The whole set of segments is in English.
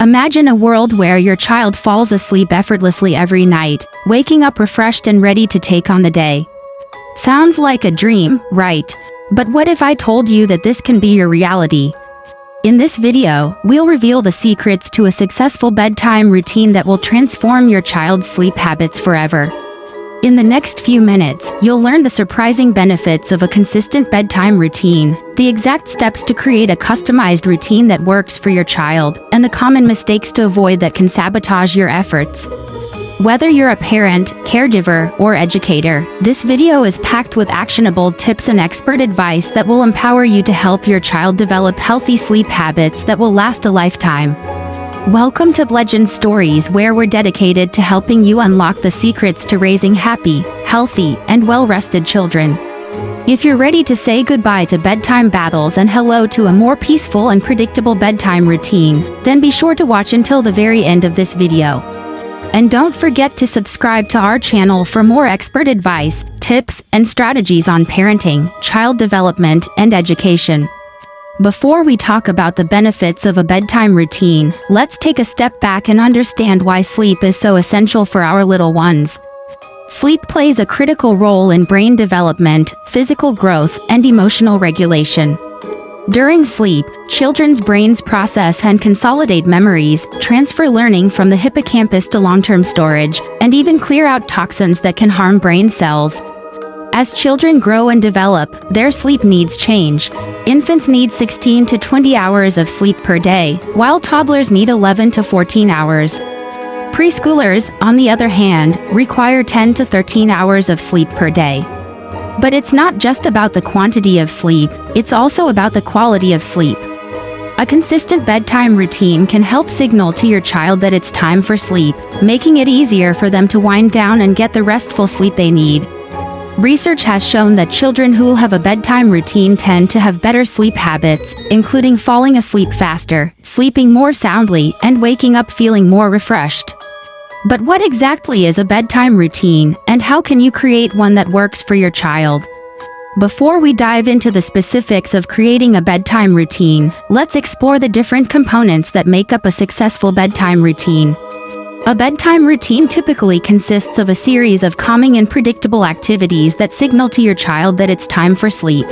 Imagine a world where your child falls asleep effortlessly every night, waking up refreshed and ready to take on the day. Sounds like a dream, right? But what if I told you that this can be your reality? In this video, we'll reveal the secrets to a successful bedtime routine that will transform your child's sleep habits forever. In the next few minutes, you'll learn the surprising benefits of a consistent bedtime routine, the exact steps to create a customized routine that works for your child, and the common mistakes to avoid that can sabotage your efforts. Whether you're a parent, caregiver, or educator, this video is packed with actionable tips and expert advice that will empower you to help your child develop healthy sleep habits that will last a lifetime. Welcome to Legend Stories, where we're dedicated to helping you unlock the secrets to raising happy, healthy, and well-rested children. If you're ready to say goodbye to bedtime battles and hello to a more peaceful and predictable bedtime routine, then be sure to watch until the very end of this video. And don't forget to subscribe to our channel for more expert advice, tips, and strategies on parenting, child development, and education. Before we talk about the benefits of a bedtime routine, let's take a step back and understand why sleep is so essential for our little ones. Sleep plays a critical role in brain development, physical growth, and emotional regulation. During sleep, children's brains process and consolidate memories, transfer learning from the hippocampus to long-term storage, and even clear out toxins that can harm brain cells. As children grow and develop, their sleep needs change. Infants need 16 to 20 hours of sleep per day, while toddlers need 11 to 14 hours. Preschoolers, on the other hand, require 10 to 13 hours of sleep per day. But it's not just about the quantity of sleep, it's also about the quality of sleep. A consistent bedtime routine can help signal to your child that it's time for sleep, making it easier for them to wind down and get the restful sleep they need. Research has shown that children who have a bedtime routine tend to have better sleep habits, including falling asleep faster, sleeping more soundly, and waking up feeling more refreshed. But what exactly is a bedtime routine, and how can you create one that works for your child? Before we dive into the specifics of creating a bedtime routine, let's explore the different components that make up a successful bedtime routine. A bedtime routine typically consists of a series of calming and predictable activities that signal to your child that it's time for sleep.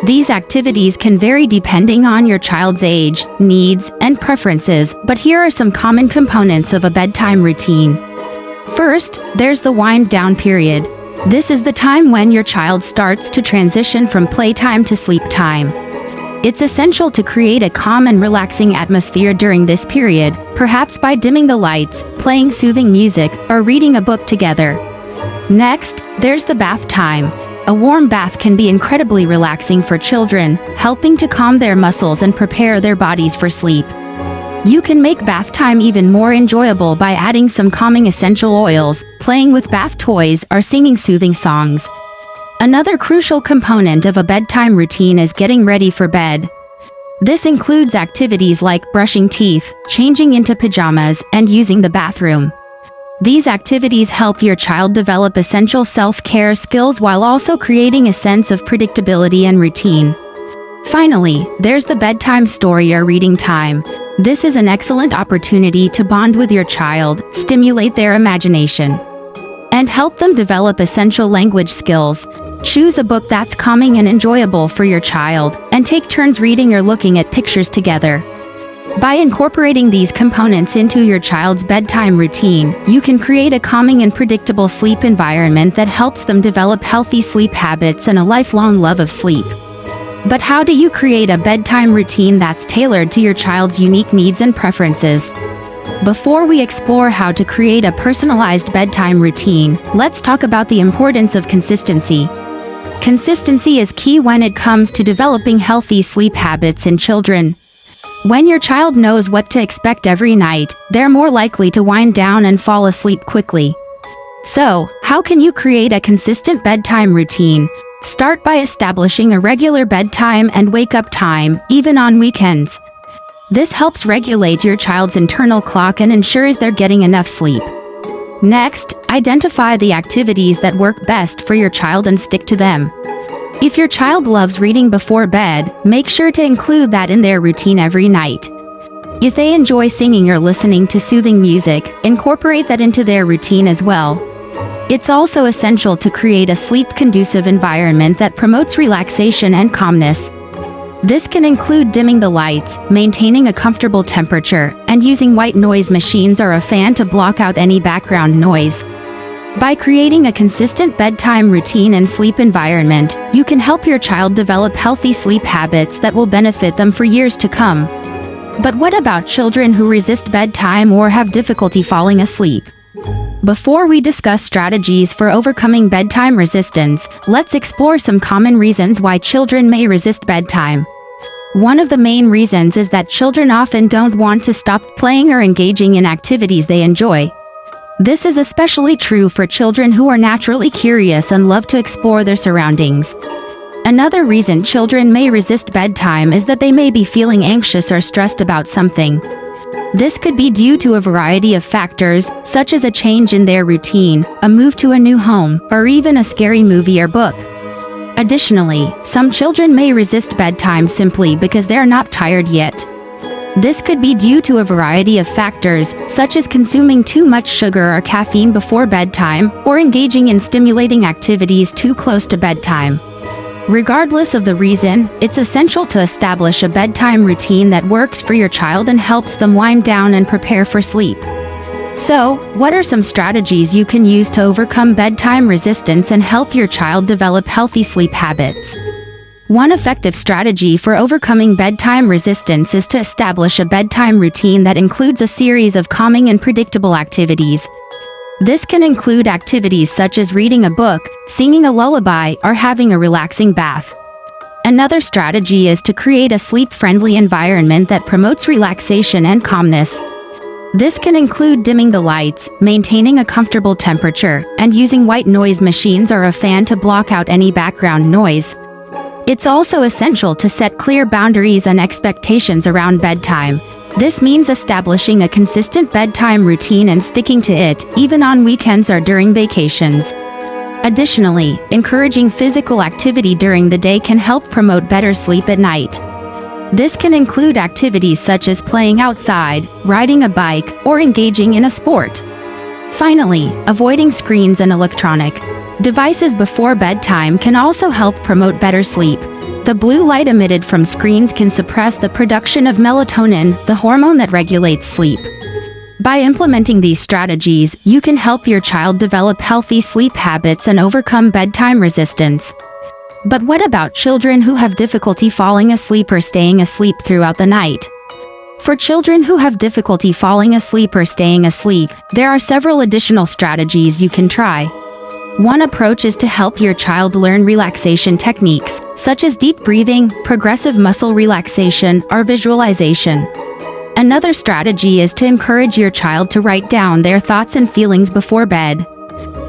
These activities can vary depending on your child's age, needs, and preferences, but here are some common components of a bedtime routine. First, there's the wind-down period. This is the time when your child starts to transition from playtime to sleep time. It's essential to create a calm and relaxing atmosphere during this period, perhaps by dimming the lights, playing soothing music, or reading a book together. Next, there's the bath time. A warm bath can be incredibly relaxing for children, helping to calm their muscles and prepare their bodies for sleep. You can make bath time even more enjoyable by adding some calming essential oils, playing with bath toys, or singing soothing songs. Another crucial component of a bedtime routine is getting ready for bed. This includes activities like brushing teeth, changing into pajamas, and using the bathroom. These activities help your child develop essential self-care skills while also creating a sense of predictability and routine. Finally, there's the bedtime story or reading time. This is an excellent opportunity to bond with your child, stimulate their imagination, and help them develop essential language skills. Choose a book that's calming and enjoyable for your child, and take turns reading or looking at pictures together. By incorporating these components into your child's bedtime routine, you can create a calming and predictable sleep environment that helps them develop healthy sleep habits and a lifelong love of sleep. But how do you create a bedtime routine that's tailored to your child's unique needs and preferences? Before we explore how to create a personalized bedtime routine, let's talk about the importance of consistency. Consistency is key when it comes to developing healthy sleep habits in children. When your child knows what to expect every night, they're more likely to wind down and fall asleep quickly. So, how can you create a consistent bedtime routine? Start by establishing a regular bedtime and wake-up time, even on weekends. This helps regulate your child's internal clock and ensures they're getting enough sleep. Next, identify the activities that work best for your child and stick to them. If your child loves reading before bed, make sure to include that in their routine every night. If they enjoy singing or listening to soothing music, incorporate that into their routine as well. It's also essential to create a sleep-conducive environment that promotes relaxation and calmness. This can include dimming the lights, maintaining a comfortable temperature, and using white noise machines or a fan to block out any background noise. By creating a consistent bedtime routine and sleep environment, you can help your child develop healthy sleep habits that will benefit them for years to come. But what about children who resist bedtime or have difficulty falling asleep? Before we discuss strategies for overcoming bedtime resistance, let's explore some common reasons why children may resist bedtime. One of the main reasons is that children often don't want to stop playing or engaging in activities they enjoy. This is especially true for children who are naturally curious and love to explore their surroundings. Another reason children may resist bedtime is that they may be feeling anxious or stressed about something. This could be due to a variety of factors, such as a change in their routine, a move to a new home, or even a scary movie or book. Additionally, some children may resist bedtime simply because they're not tired yet. This could be due to a variety of factors, such as consuming too much sugar or caffeine before bedtime, or engaging in stimulating activities too close to bedtime. Regardless of the reason, it's essential to establish a bedtime routine that works for your child and helps them wind down and prepare for sleep. So, what are some strategies you can use to overcome bedtime resistance and help your child develop healthy sleep habits? One effective strategy for overcoming bedtime resistance is to establish a bedtime routine that includes a series of calming and predictable activities. This can include activities such as reading a book, singing a lullaby, or having a relaxing bath. Another strategy is to create a sleep-friendly environment that promotes relaxation and calmness. This can include dimming the lights, maintaining a comfortable temperature, and using white noise machines or a fan to block out any background noise. It's also essential to set clear boundaries and expectations around bedtime. This means establishing a consistent bedtime routine and sticking to it, even on weekends or during vacations. Additionally, encouraging physical activity during the day can help promote better sleep at night. This can include activities such as playing outside, riding a bike, or engaging in a sport. Finally, avoiding screens and electronic devices before bedtime can also help promote better sleep. The blue light emitted from screens can suppress the production of melatonin, the hormone that regulates sleep. By implementing these strategies, you can help your child develop healthy sleep habits and overcome bedtime resistance. But what about children who have difficulty falling asleep or staying asleep throughout the night? For children who have difficulty falling asleep or staying asleep, there are several additional strategies you can try. One approach is to help your child learn relaxation techniques, such as deep breathing, progressive muscle relaxation, or visualization. Another strategy is to encourage your child to write down their thoughts and feelings before bed.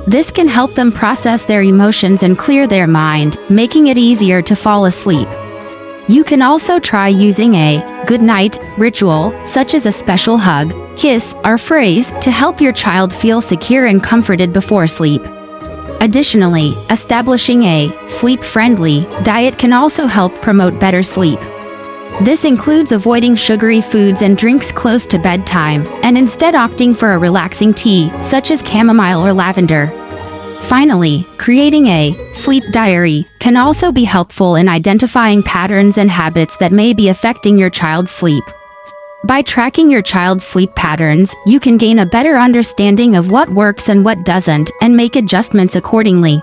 This can help them process their emotions and clear their mind, making it easier to fall asleep. You can also try using a good night ritual, such as a special hug, kiss, or phrase, to help your child feel secure and comforted before sleep. Additionally, establishing a sleep-friendly diet can also help promote better sleep. This includes avoiding sugary foods and drinks close to bedtime, and instead opting for a relaxing tea, such as chamomile or lavender. Finally, creating a sleep diary can also be helpful in identifying patterns and habits that may be affecting your child's sleep. By tracking your child's sleep patterns, you can gain a better understanding of what works and what doesn't, and make adjustments accordingly.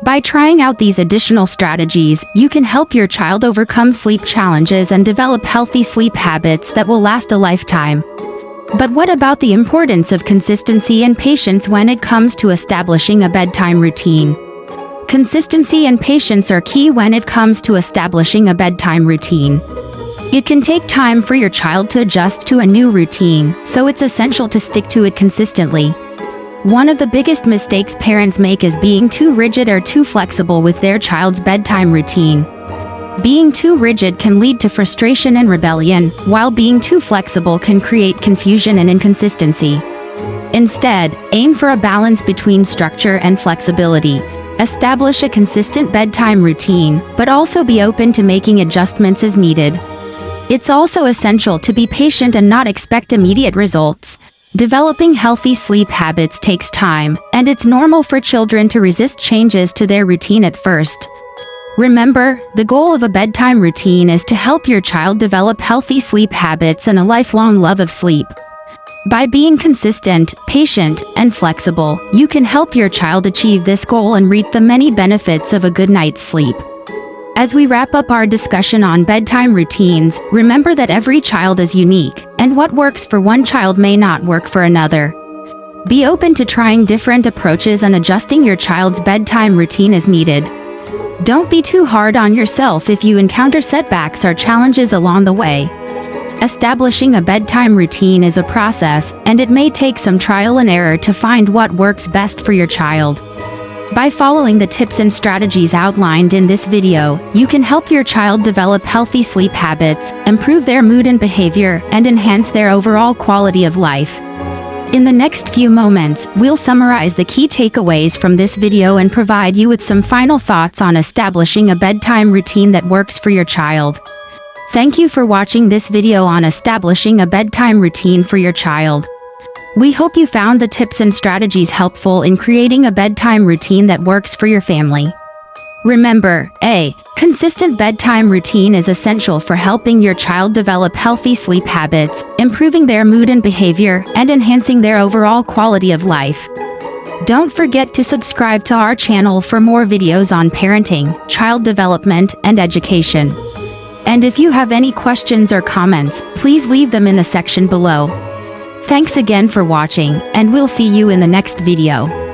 By trying out these additional strategies, you can help your child overcome sleep challenges and develop healthy sleep habits that will last a lifetime. But what about the importance of consistency and patience when it comes to establishing a bedtime routine? Consistency and patience are key when it comes to establishing a bedtime routine. It can take time for your child to adjust to a new routine, so it's essential to stick to it consistently. One of the biggest mistakes parents make is being too rigid or too flexible with their child's bedtime routine. Being too rigid can lead to frustration and rebellion, while being too flexible can create confusion and inconsistency. Instead, aim for a balance between structure and flexibility. Establish a consistent bedtime routine, but also be open to making adjustments as needed. It's also essential to be patient and not expect immediate results. Developing healthy sleep habits takes time, and it's normal for children to resist changes to their routine at first. Remember, the goal of a bedtime routine is to help your child develop healthy sleep habits and a lifelong love of sleep. By being consistent, patient, and flexible, you can help your child achieve this goal and reap the many benefits of a good night's sleep. As we wrap up our discussion on bedtime routines, remember that every child is unique, and what works for one child may not work for another. Be open to trying different approaches and adjusting your child's bedtime routine as needed. Don't be too hard on yourself if you encounter setbacks or challenges along the way. Establishing a bedtime routine is a process, and it may take some trial and error to find what works best for your child. By following the tips and strategies outlined in this video, you can help your child develop healthy sleep habits, improve their mood and behavior, and enhance their overall quality of life. In the next few moments, we'll summarize the key takeaways from this video and provide you with some final thoughts on establishing a bedtime routine that works for your child. Thank you for watching this video on establishing a bedtime routine for your child. We hope you found the tips and strategies helpful in creating a bedtime routine that works for your family. Remember, a consistent bedtime routine is essential for helping your child develop healthy sleep habits, improving their mood and behavior, and enhancing their overall quality of life. Don't forget to subscribe to our channel for more videos on parenting, child development, and education. And if you have any questions or comments, please leave them in the section below. Thanks again for watching, and we'll see you in the next video.